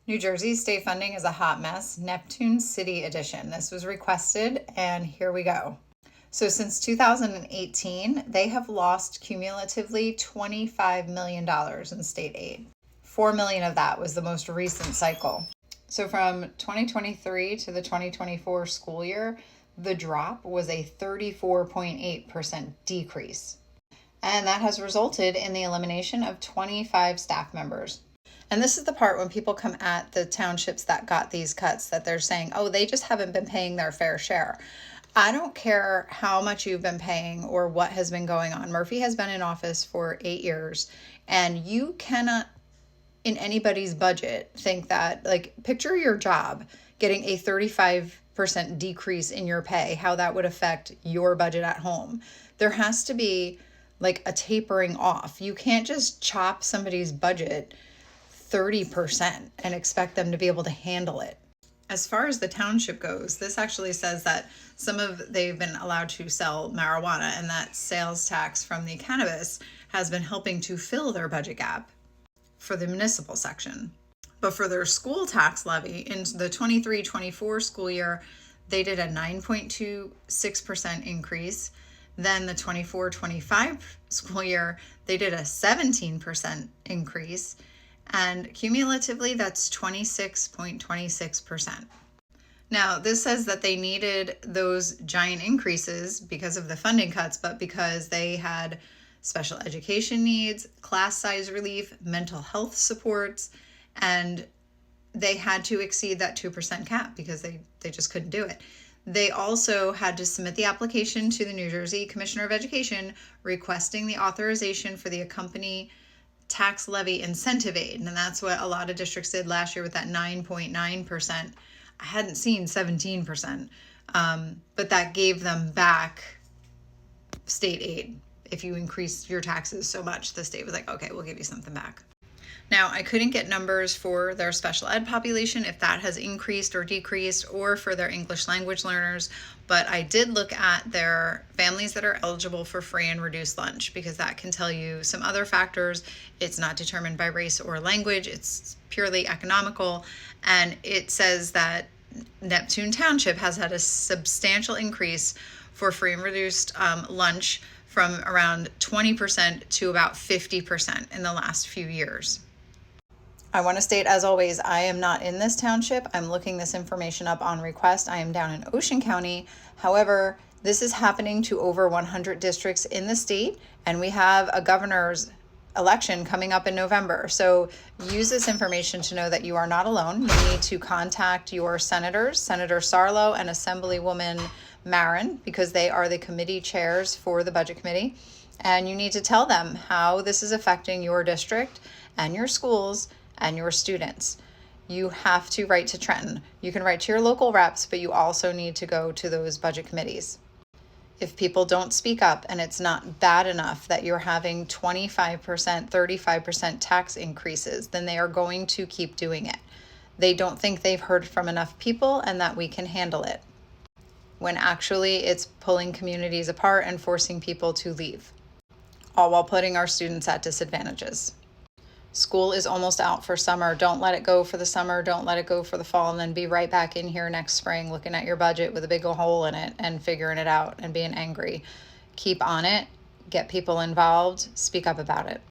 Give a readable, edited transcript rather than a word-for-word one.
New Jersey state funding is a hot mess. Neptune City Edition. This was requested, and here we go. So since 2018, they have lost cumulatively $25 million in state aid. $4 million of that was the most recent cycle. So from 2023 to the 2024 school year, the drop was a 34.8% decrease. And that has resulted in the elimination of 25 staff members. And this is the part when people come at the townships that got these cuts that they're saying, oh, they just haven't been paying their fair share. I don't care how much you've been paying or what has been going on. Murphy has been in office for 8 years, and you cannot in anybody's budget think that, like, picture your job getting a 35% decrease in your pay, how that would affect your budget at home. There has to be like a tapering off. You can't just chop somebody's budget 30% and expect them to be able to handle it. As far as the township goes, this actually says that they've been allowed to sell marijuana, and that sales tax from the cannabis has been helping to fill their budget gap for the municipal section. But for their school tax levy in the 23-24 school year, they did a 9.26% increase. Then the 24-25 school year, they did a 17% increase. And cumulatively, that's 26.26%. Now, this says that they needed those giant increases because of the funding cuts, but because they had special education needs, class size relief, mental health supports, and they had to exceed that 2% cap because they just couldn't do it. They also had to submit the application to the New Jersey Commissioner of Education requesting the authorization for the accompanying tax levy incentive aid. And that's what a lot of districts did last year with that 9.9%. I hadn't seen 17%, but that gave them back state aid. If you increase your taxes so much, the state was like, okay, we'll give you something back. Now, I couldn't get numbers for their special ed population, if that has increased or decreased, or for their English language learners, but I did look at their families that are eligible for free and reduced lunch, because that can tell you some other factors. It's not determined by race or language, it's purely economical, and it says that Neptune Township has had a substantial increase for free and reduced lunch from around 20% to about 50% in the last few years. I want to state, as always, I am not in this township. I'm looking this information up on request. I am down in Ocean County. However, this is happening to over 100 districts in the state, and we have a governor's election coming up in November. So use this information to know that you are not alone. You need to contact your senators, Senator Sarlo and Assemblywoman Marin, because they are the committee chairs for the budget committee. And you need to tell them how this is affecting your district and your schools and your students. You have to write to Trenton. You can write to your local reps, but you also need to go to those budget committees. If people don't speak up and it's not bad enough that you're having 25%, 35% tax increases, then they are going to keep doing it. They don't think they've heard from enough people and that we can handle it, when actually it's pulling communities apart and forcing people to leave, all while putting our students at disadvantages. School is almost out for summer. Don't let it go for the summer. Don't let it go for the fall, and then be right back in here next spring looking at your budget with a big old hole in it and figuring it out and being angry. Keep on it. Get people involved. Speak up about it.